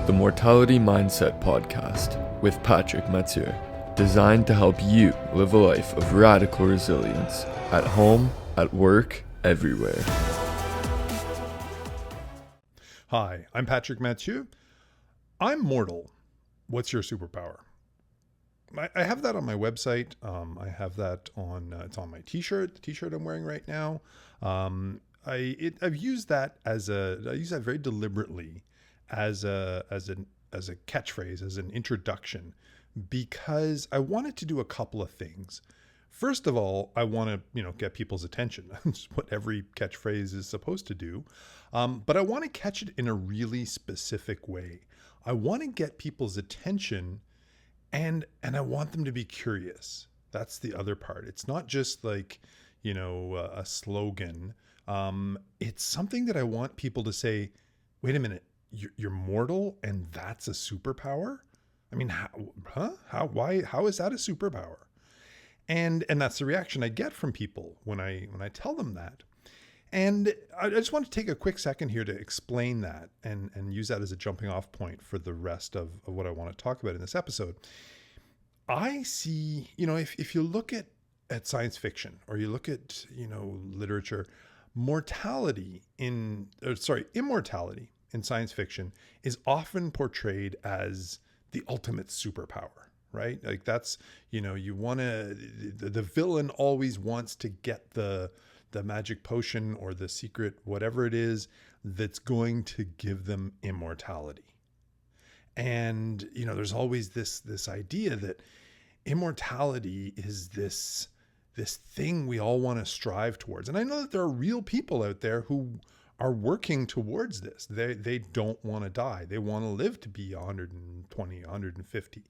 The Mortality Mindset Podcast with Patrick Mathieu, designed to help you live a life of radical resilience at home, at work, everywhere. Hi, I'm Patrick Mathieu. I'm mortal. What's your superpower? I have that on my website. I have that on, it's on my t-shirt, the t-shirt I'm wearing right now. I've used that I use that very deliberately as a catchphrase, as an introduction, because I wanted to do a couple of things. First of all, I want to, get people's attention. That's what every catchphrase is supposed to do. But I want to catch it in a really specific way. I want to get people's attention and I want them to be curious. That's the other part. It's not just like, a slogan. It's something that I want people to say, wait a minute, you're mortal and that's a superpower? I mean, how is that a superpower? And that's the reaction I get from people when I tell them that. And I just want to take a quick second here to explain that and use that as a jumping off point for the rest of what I want to talk about in this episode. I see, if you look at science fiction or you look at, literature, immortality in science fiction is often portrayed as the ultimate superpower, right? Like that's, the villain always wants to get the magic potion or the secret, whatever it is, that's going to give them immortality. And, there's always this idea that immortality is this thing we all want to strive towards. And I know that there are real people out there who are working towards this. They don't want to die. They want to live to be 120, 150.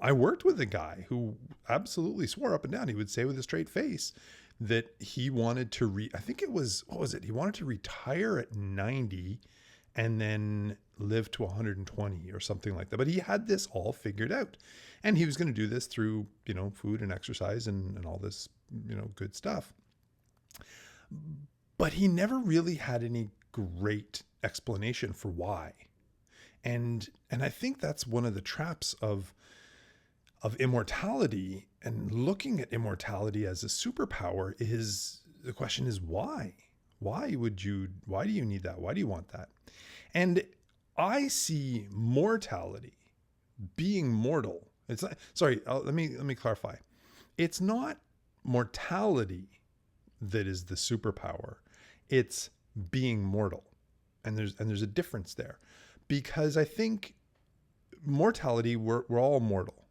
I worked with a guy who absolutely swore up and down. He would say with a straight face that he wanted to he wanted to retire at 90 and then live to 120 or something like that. But he had this all figured out. And he was going to do this through, food and exercise and all this, good stuff. But he never really had any great explanation for why. And I think that's one of the traps of immortality, and looking at immortality as a superpower is, the question is why? Why do you need that? Why do you want that? And I see mortality, being mortal. It's not, let me clarify. It's not mortality that is the superpower. It's being mortal. And there's a difference there, because I think mortality, we're all mortal.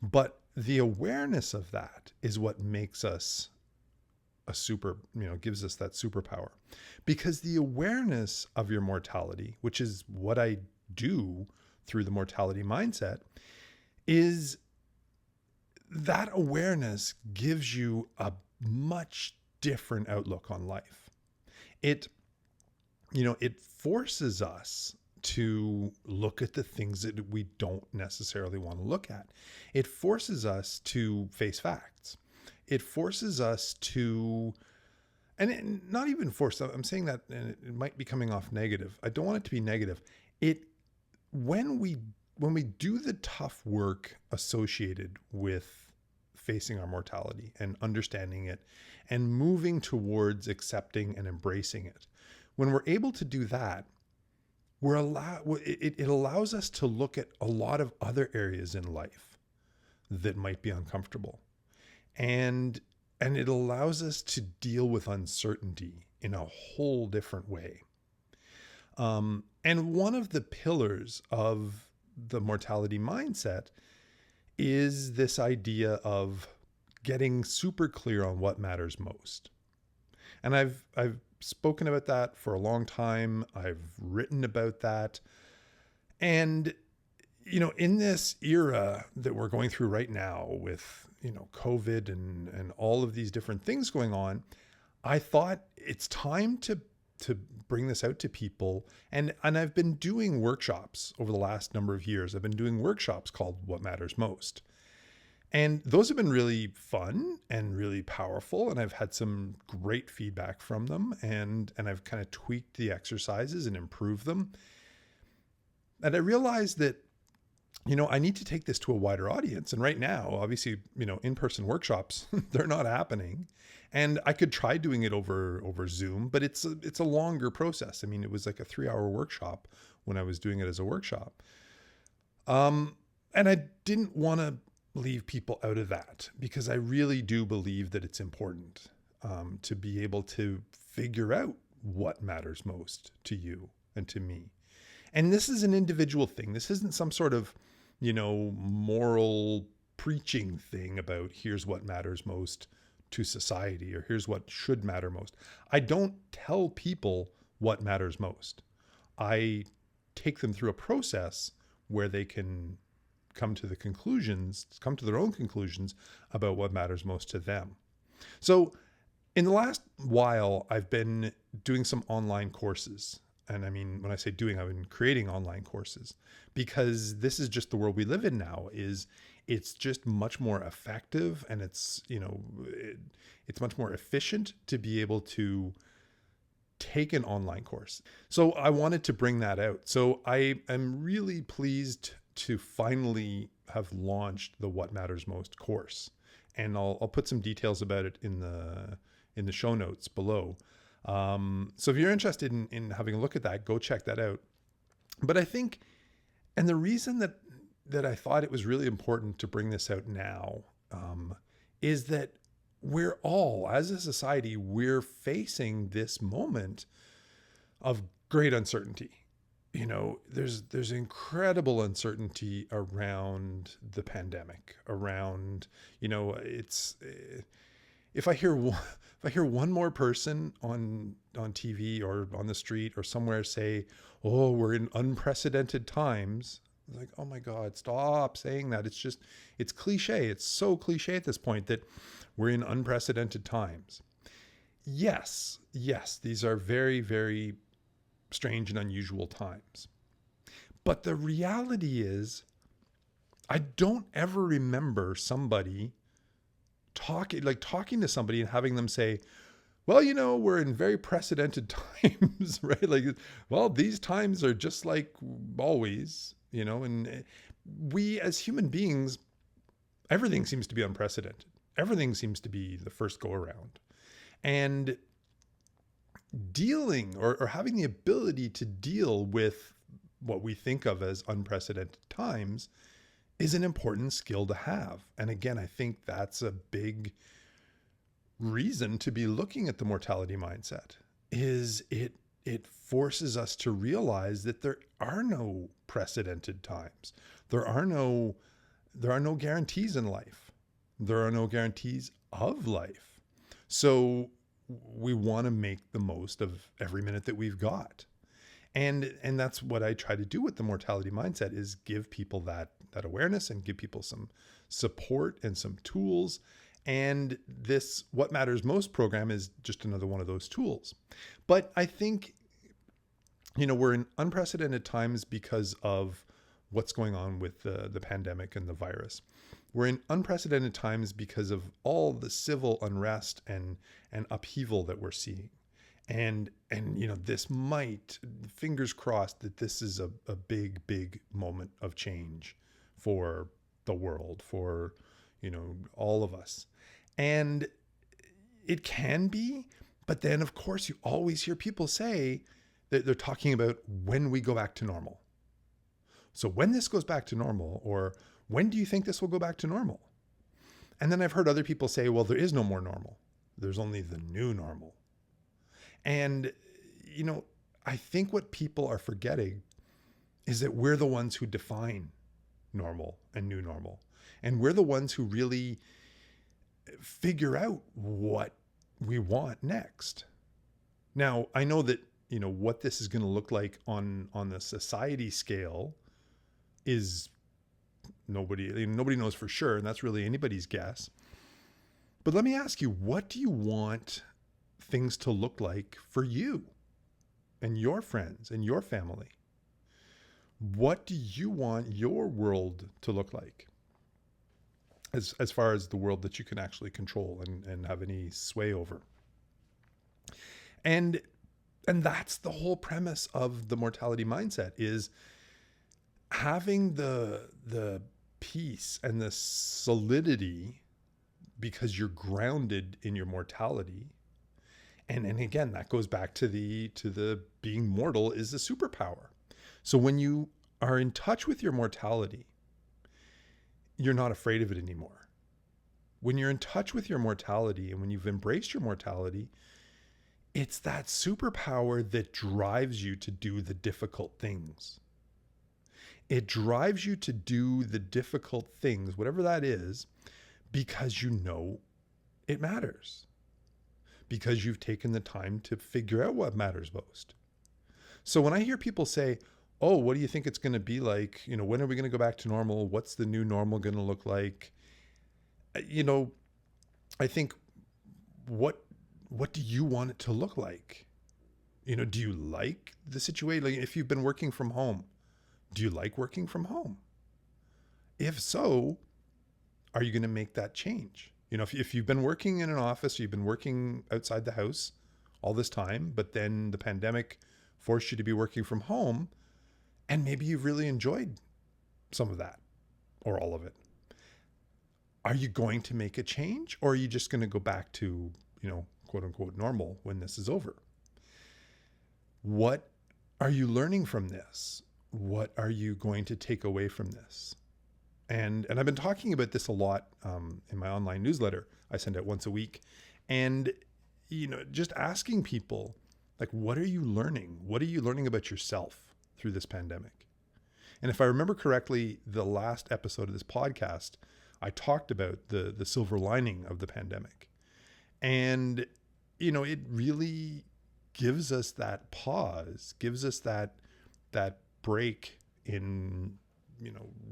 But the awareness of that is what makes us gives us that superpower, because the awareness of your mortality, which is what I do through the mortality mindset, is that awareness gives you a much different outlook on life. It forces us to look at the things that we don't necessarily want to look at. It forces us to face facts. It forces us to, not even force, I'm saying that, and it might be coming off negative. I don't want it to be negative. When we do the tough work associated with facing our mortality and understanding it and moving towards accepting and embracing it, when we're able to do that, it allows us to look at a lot of other areas in life that might be uncomfortable. And it allows us to deal with uncertainty in a whole different way. And one of the pillars of the mortality mindset is this idea of getting super clear on what matters most. And I've spoken about that for a long time. I've written about that. And, in this era that we're going through right now with, COVID and all of these different things going on, I thought it's time to bring this out to people. And I've been doing workshops over the last number of years. I've been doing workshops called What Matters Most. And those have been really fun and really powerful. And I've had some great feedback from them. And I've kind of tweaked the exercises and improved them. And I realized that, I need to take this to a wider audience. And right now, obviously, in-person workshops, they're not happening. And I could try doing it over Zoom, but it's a longer process. I mean, it was like a 3-hour workshop when I was doing it as a workshop. And I didn't want to leave people out of that, because I really do believe that it's important to be able to figure out what matters most to you and to me. And this is an individual thing. This isn't some sort of, moral preaching thing about here's what matters most to society, or here's what should matter most. I don't tell people what matters most. I take them through a process where they can come to their own conclusions about what matters most to them. So in the last while, I've been doing some online courses. And I mean, when I say doing, I've been creating online courses, because this is just the world we live in now. It's just much more effective, and it's much more efficient to be able to take an online course. So I wanted to bring that out. So I am really pleased to finally have launched the What Matters Most course. And I'll put some details about it in the show notes below. So if you're interested in having a look at that, go check that out. But I think, and the reason that I thought it was really important to bring this out now, is that we're all, as a society, we're facing this moment of great uncertainty. There's incredible uncertainty around the pandemic, around, if I hear one more person on TV or on the street or somewhere say, "Oh, we're in unprecedented times," it's like, oh my God, stop saying that. It's cliche. It's so cliche at this point that we're in unprecedented times. Yes, these are very, very strange and unusual times. But the reality is, I don't ever remember somebody talking to somebody and having them say, well, we're in very precedented times, right? Like, well, these times are just like always, and we as human beings, everything seems to be unprecedented. Everything seems to be the first go around. And dealing or having the ability to deal with what we think of as unprecedented times is an important skill to have. And again, I think that's a big reason to be looking at the mortality mindset. Is it forces us to realize that there are no precedented times. There are no guarantees in life. There are no guarantees of life. So we want to make the most of every minute that we've got. And that's what I try to do with the mortality mindset, is give people that awareness and give people some support and some tools. And this What Matters Most program is just another one of those tools. But I think, we're in unprecedented times because of what's going on with the pandemic and the virus. We're in unprecedented times because of all the civil unrest and upheaval that we're seeing. And this might, fingers crossed, that this is a big, big moment of change for the world, for, all of us. And it can be, but then of course you always hear people say that they're talking about when we go back to normal. So when this goes back to normal, or when do you think this will go back to normal? And then I've heard other people say, well, there is no more normal. There's only the new normal. And, I think what people are forgetting is that we're the ones who define normal and new normal. And we're the ones who really figure out what we want next. Now, I know that, what this is going to look like on the society scale is nobody knows for sure. And that's really anybody's guess. But let me ask you, what do you want things to look like for you and your friends and your family? What do you want your world to look like, as far as the world that you can actually control and have any sway over? And that's the whole premise of the mortality mindset, is having the peace and the solidity because you're grounded in your mortality. And again, that goes back to the being mortal is a superpower. So when you are in touch with your mortality, you're not afraid of it anymore. When you're in touch with your mortality and when you've embraced your mortality, it's that superpower that drives you to do the difficult things. It drives you to do the difficult things, whatever that is, because you know it matters. Because you've taken the time to figure out what matters most. So when I hear people say, oh, what do you think it's going to be like? When are we going to go back to normal? What's the new normal going to look like? I think, what do you want it to look like? Do you like the situation? Like if you've been working from home, do you like working from home? If so, are you going to make that change? If you've been working in an office, or you've been working outside the house all this time, but then the pandemic forced you to be working from home, and maybe you've really enjoyed some of that or all of it. Are you going to make a change, or are you just going to go back to, quote unquote normal when this is over? What are you learning from this? What are you going to take away from this? And I've been talking about this a lot in my online newsletter I send out once a week. And, just asking people, like, what are you learning? What are you learning about yourself through this pandemic? And if I remember correctly, the last episode of this podcast, I talked about the silver lining of the pandemic. And, it really gives us that pause, gives us that break in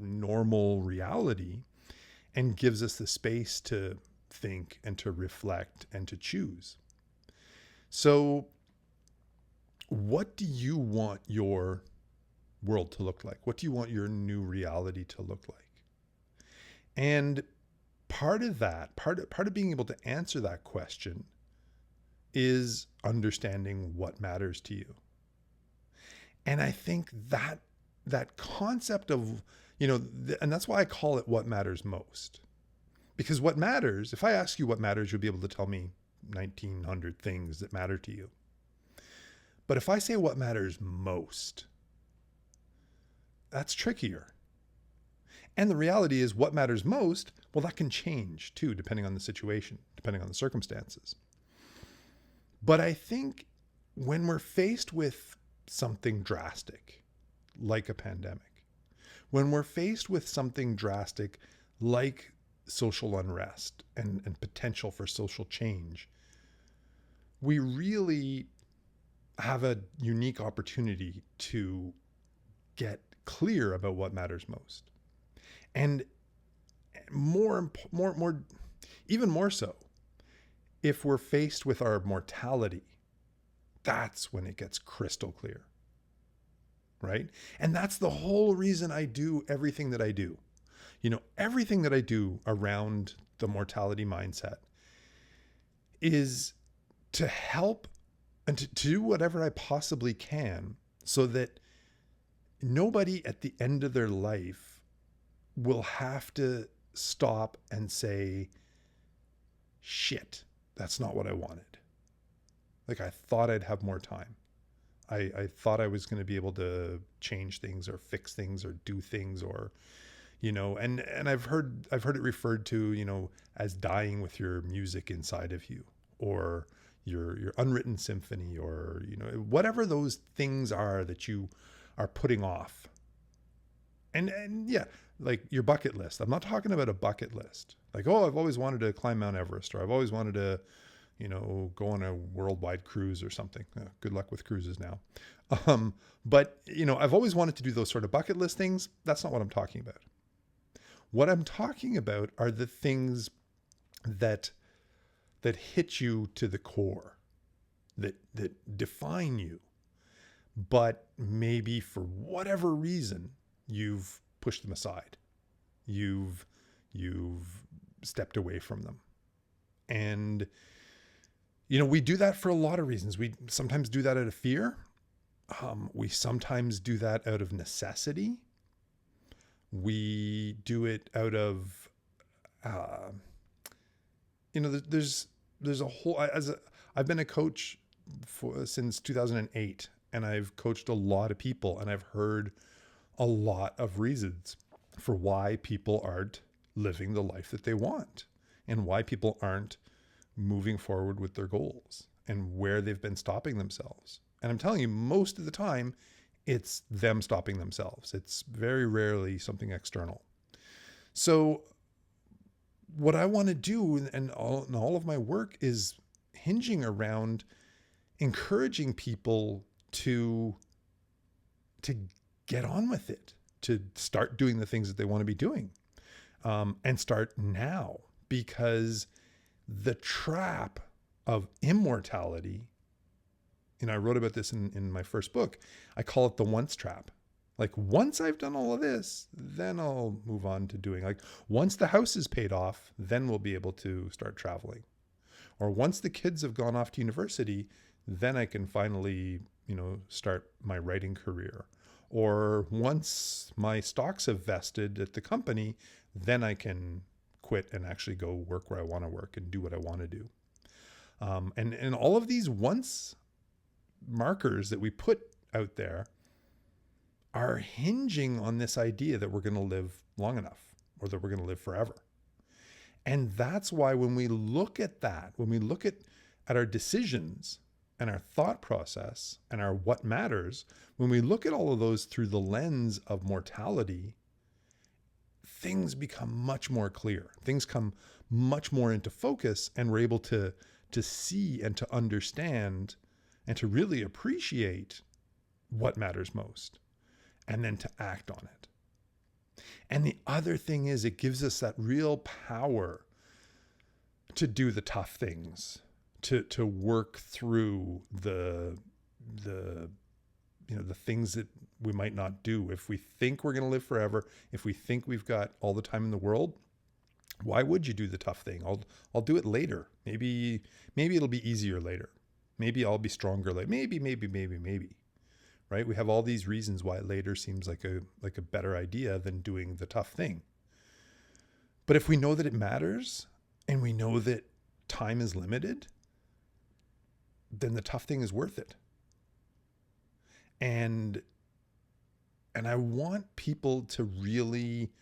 normal reality, and gives us the space to think and to reflect and to choose. So what do you want your world to look like? What do you want your new reality to look like? And part of being able to answer that question is understanding what matters to you. And I think that concept of, and that's why I call it what matters most. Because what matters, if I ask you what matters, you'll be able to tell me 1,900 things that matter to you. But if I say what matters most, that's trickier. And the reality is what matters most, well, that can change too, depending on the situation, depending on the circumstances. But I think when we're faced with something drastic, like a pandemic, when we're faced with something drastic like social unrest and potential for social change, we really have a unique opportunity to get clear about what matters most. And even more so, if we're faced with our mortality, that's when it gets crystal clear. Right? And that's the whole reason I do everything that I do. Everything that I do around the mortality mindset is to help and to do whatever I possibly can so that nobody at the end of their life will have to stop and say, shit, that's not what I wanted. Like, I thought I'd have more time. I thought I was going to be able to change things or fix things or do things, or, and I've heard it referred to, as dying with your music inside of you, or your unwritten symphony, or, whatever those things are that you are putting off. And yeah, like your bucket list. I'm not talking about a bucket list. Like, oh, I've always wanted to climb Mount Everest, or I've always wanted to, go on a worldwide cruise or something. Good luck with cruises now. But, I've always wanted to do those sort of bucket list things. That's not what I'm talking about. What I'm talking about are the things that hit you to the core, that define you, but maybe for whatever reason, you've pushed them aside. You've stepped away from them. And we do that for a lot of reasons. We sometimes do that out of fear. We sometimes do that out of necessity. We do it out of, there's a whole, I've been a coach since 2008, and I've coached a lot of people, and I've heard a lot of reasons for why people aren't living the life that they want, and why people aren't moving forward with their goals, and where they've been stopping themselves. And I'm telling you, most of the time, it's them stopping themselves. It's very rarely something external. So what I want to do, and all of my work, is hinging around encouraging people to get on with it, to start doing the things that they want to be doing, and start now, because the trap of immortality, I wrote about this in my first book. I call it the once trap. Like, once I've done all of this, then I'll move on to doing, like, once the house is paid off, then we'll be able to start traveling. Or once the kids have gone off to university, then I can finally, start my writing career. Or once my stocks have vested at the company, then I can quit and actually go work where I want to work and do what I want to do. And all of these once markers that we put out there are hinging on this idea that we're going to live long enough, or that we're going to live forever. And that's why when we look at that, when we look at our decisions and our thought process and our what matters, when we look at all of those through the lens of mortality, things become much more clear. Things come much more into focus, and we're able to see and to understand and to really appreciate what matters most, and then to act on it. And the other thing is, it gives us that real power to do the tough things, to work through the things that we might not do. If we think we're going to live forever, if we think we've got all the time in the world, why would you do the tough thing? I'll do it later. Maybe it'll be easier later. Maybe I'll be stronger later. Maybe. Right? We have all these reasons why later seems like a better idea than doing the tough thing. But if we know that it matters, and we know that time is limited, then the tough thing is worth it. And I want people to really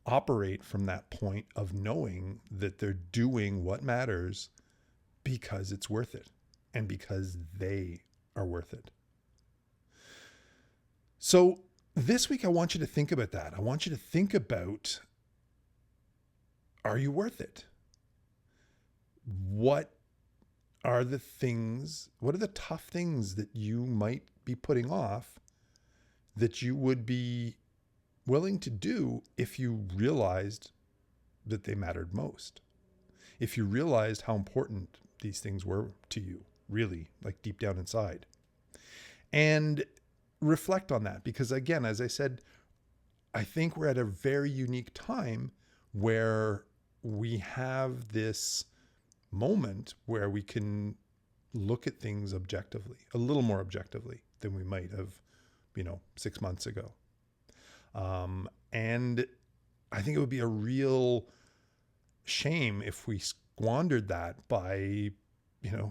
operate from that point of knowing that they're doing what matters because it's worth it, and because they are worth it. So this week, I want you to think about that. I want you to think about, are you worth it? What are the tough things that you might be putting off that you would be willing to do if you realized that they mattered most? If you realized how important these things were to you, really, like deep down inside. And reflect on that, because again, as I said, I think we're at a very unique time where we have this moment where we can look at things objectively, a little more objectively than we might have, 6 months ago. And I think it would be a real shame if we squandered that by,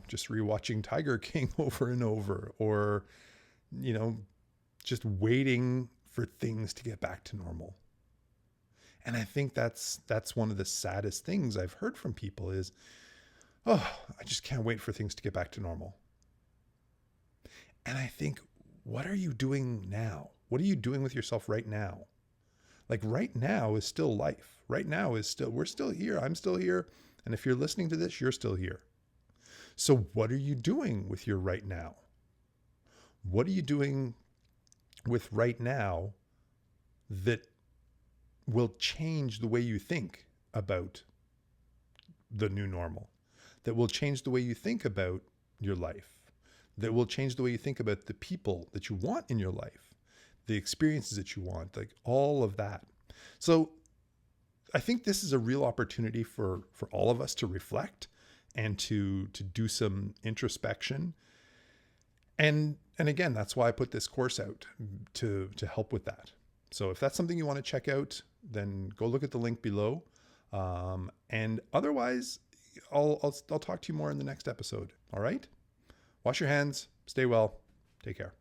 just rewatching Tiger King over and over, or, just waiting for things to get back to normal. And I think that's one of the saddest things I've heard from people is, I just can't wait for things to get back to normal. And I think, what are you doing now? What are you doing with yourself right now? Like, right now is still life. Right now we're still here. I'm still here. And if you're listening to this, you're still here. So what are you doing with your right now? What are you doing with right now that will change the way you think about the new normal, that will change the way you think about your life, that will change the way you think about the people that you want in your life, the experiences that you want, like all of that. So I think this is a real opportunity for all of us to reflect and to do some introspection. And again, that's why I put this course out, to help with that, So if that's something you want to check out, then go look at the link below. And otherwise, I'll talk to you more in the next episode. All right? Wash your hands. Stay well. Take care.